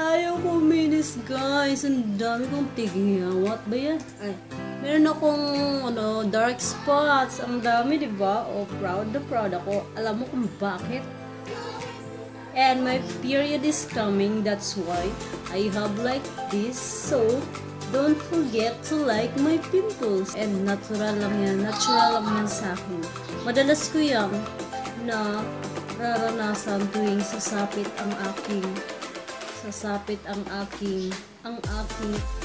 Ayaw ko minis, guys. Ang dami kong tigiyawat ba yan? Ay, meron akong dark spots. Ang dami, diba? Oh, proud na proud ako. Alam mo kung bakit? And my period is coming. That's why I have like this. So, don't forget to like my pimples. And natural lang yan. Natural lang yan sa akin. Madalas ko yan na naranasan tuwing sasapit ang aking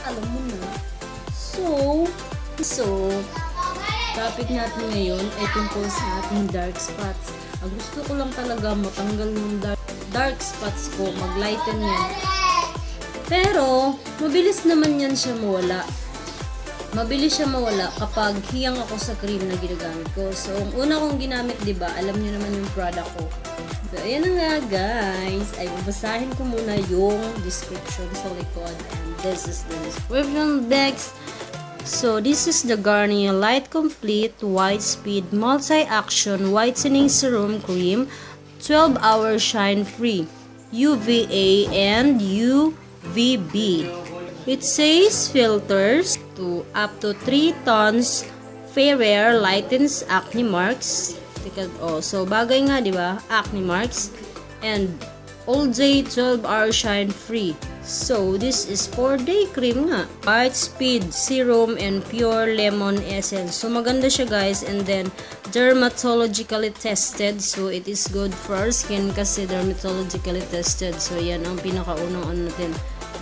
alam mo na. So topic natin ngayon ay tungkol sa ating dark spots. Ang gusto ko lang talaga matanggal yung dark spots ko, mag-lighten yan. Pero mabilis naman yan siya mawala. Mabilis siya mawala kapag hiyang ako sa cream na ginagamit ko. So, ang una kong ginamit, diba, alam niyo naman yung product ko. So, ayan na nga, guys. Ay, babasahin ko muna yung description sa likod. And this is the description text. So, this is the Garnier Light Complete White Speed Multi-Action Whitening Serum Cream 12-Hour Shine Free UVA and UVB. It says filters to up to 3 tons, fairer, lightens acne marks. So bagay nga, di ba? Acne marks. And all day 12-hour shine free. So this is 4-day cream nga. White speed serum and pure lemon essence. So maganda siya, guys. And then dermatologically tested. So it is good for our skin kasi dermatologically tested. So yan ang pinakaunang natin.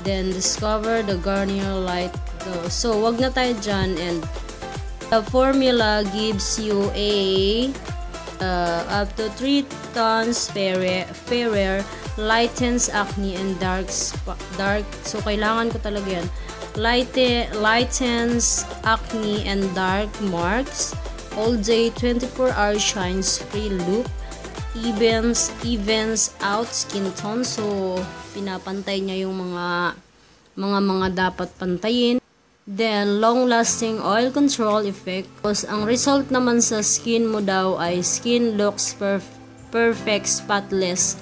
Then discover the Garnier Light Glow. So wag na tayo dyan. And the formula gives you a up to 3 tons fairer, lightens acne and dark. So kailangan ko talaga yan. Lightens acne and dark marks. All day 24-hour shines free look. Evens out skin tone. So pinapantay niya yung mga dapat pantayin. Then long lasting oil control effect. Tapos ang result naman sa skin mo daw ay skin looks perfect, spotless,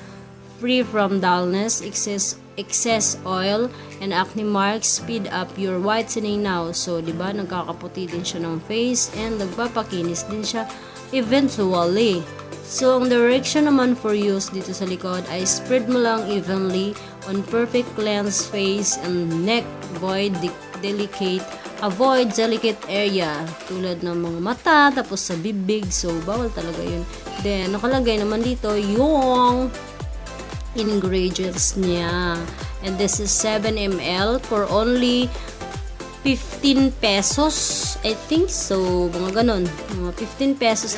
free from dullness, excess oil and acne marks. Speed up your whitening now. So diba, nagkakaputi din siya ng face and nagpapakinis din siya eventually. So, ang direction naman for use dito sa likod ay spread mo lang evenly on perfect cleansed face and neck. Avoid delicate area tulad ng mga mata, tapos sa bibig. So, bawal talaga yun. Then, nakalagay naman dito yung ingredients niya. And this is 7 ml for only 15 pesos. I think so. Mga ganon. Mga 15 pesos.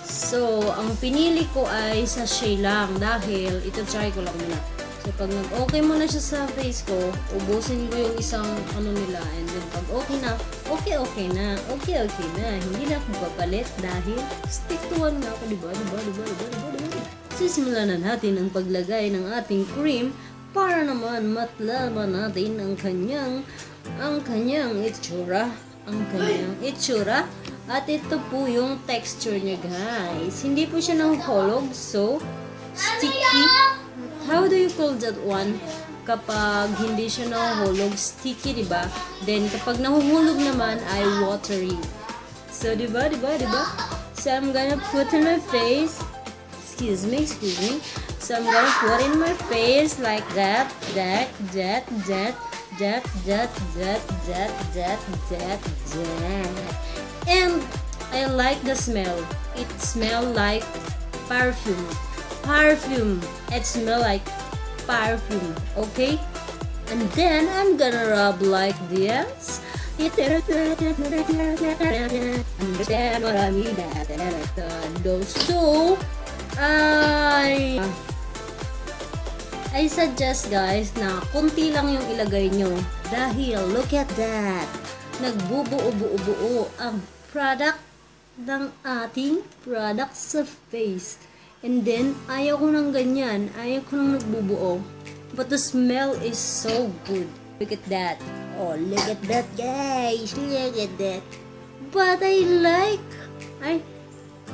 So, ang pinili ko ay sachet lang dahil ito try ko lang muna. So, pag nag-okay mo na siya sa face ko, ubusin ko yung isang nila. And then, pag okay na. Hindi na ako papalit dahil stick to one na ako, diba? Sisimulan na natin ang paglagay ng ating cream para naman matlaman natin ang kanyang itsura. At ito po yung texture niya, guys. Hindi po siya nahuhulog. So, sticky. How do you call that one? Kapag hindi siya nahuhulog, sticky, diba? Then, kapag nahuhulog naman, ay watery. So, diba? So, I'm gonna put in my face. Excuse me. So, I'm gonna put in my face like that. And I like the smell. It smells like perfume. It smells like perfume. Okay? And then I'm gonna rub like this. So I suggest, guys, na konti lang yung ilagay nyo. Dahil look at that. Nagbubuo-buo ang product ng ating product sa face. And then, ayaw ko ng ganyan. Ayaw ko ng nagbubuo. But the smell is so good. Look at that. Oh, look at that, guys. Look at that. But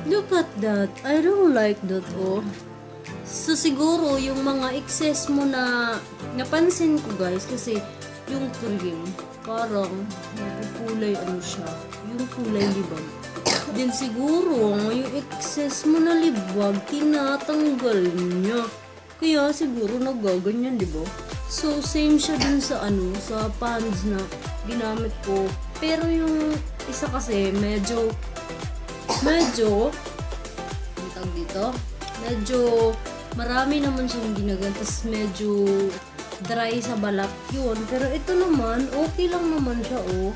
look at that. I don't like that, oh. So, siguro, yung mga excess mo na napansin ko, guys, kasi yung cream, parang kulay ano siya, yung kulay libag. Then, siguro, yung excess mo na libag, tinatanggal niya. Kaya, siguro, nagaganyan, di ba? So, same siya dun sa sa pans na ginamit ko. Pero yung isa kasi, medyo, ang tawag dito, medyo, marami naman siyang ginagan, tapos medyo dry sa balat yun. Pero ito naman, okay lang naman siya, oh.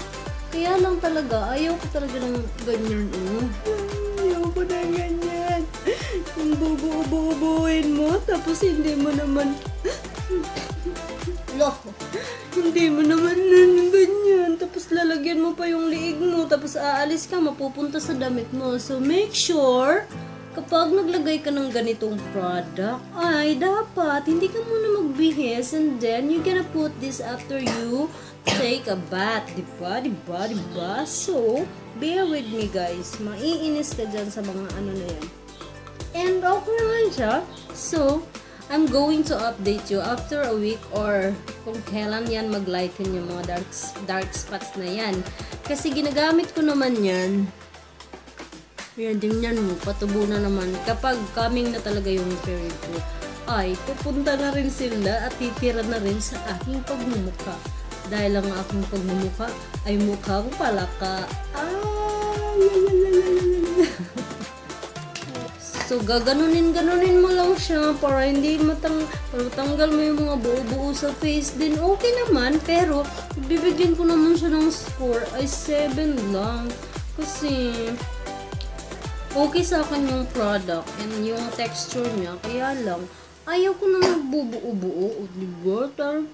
Kaya lang talaga, ayaw ko talaga ng ganyan, oh. Ayaw ko na ganyan. Yung bubu-bubuin mo, tapos hindi mo naman, loko. Hindi mo naman ganyan. Tapos lalagyan mo pa yung liig mo, tapos aalis ka, mapupunta sa damit mo. So, make sure, kapag naglagay ka ng ganitong product, ay dapat hindi ka muna magbihis, and then you're gonna put this after you take a bath. Diba? So, bear with me guys. Maiinis ka dyan sa mga na yan. And okay naman siya. So, I'm going to update you after a week or kung kailan yan mag-lighten yung mga dark spots na yan. Kasi ginagamit ko naman yan. Yan, tingnan mo, patubo na naman. Kapag coming na talaga yung period ko, ay pupunta na rin sila at titira na rin sa aking pagmumukha. Dahil ang aking pagmumukha ay mukhang palaka. So, gaganunin mo lang siya para hindi matanggal mo yung mga buo-buo sa face. Then, okay naman. Pero, bibigyan ko naman siya ng score ay 7 lang. Kasi, okay sa akin yung product and yung texture niya. Kaya lang, ayaw ko na magbubuo-buo. Diba? Parang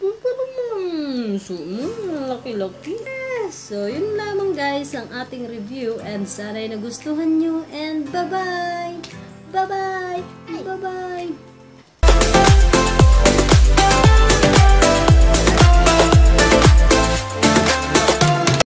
so, laki-laki. So, yun lamang guys ang ating review. And sana'y nagustuhan nyo. And bye-bye!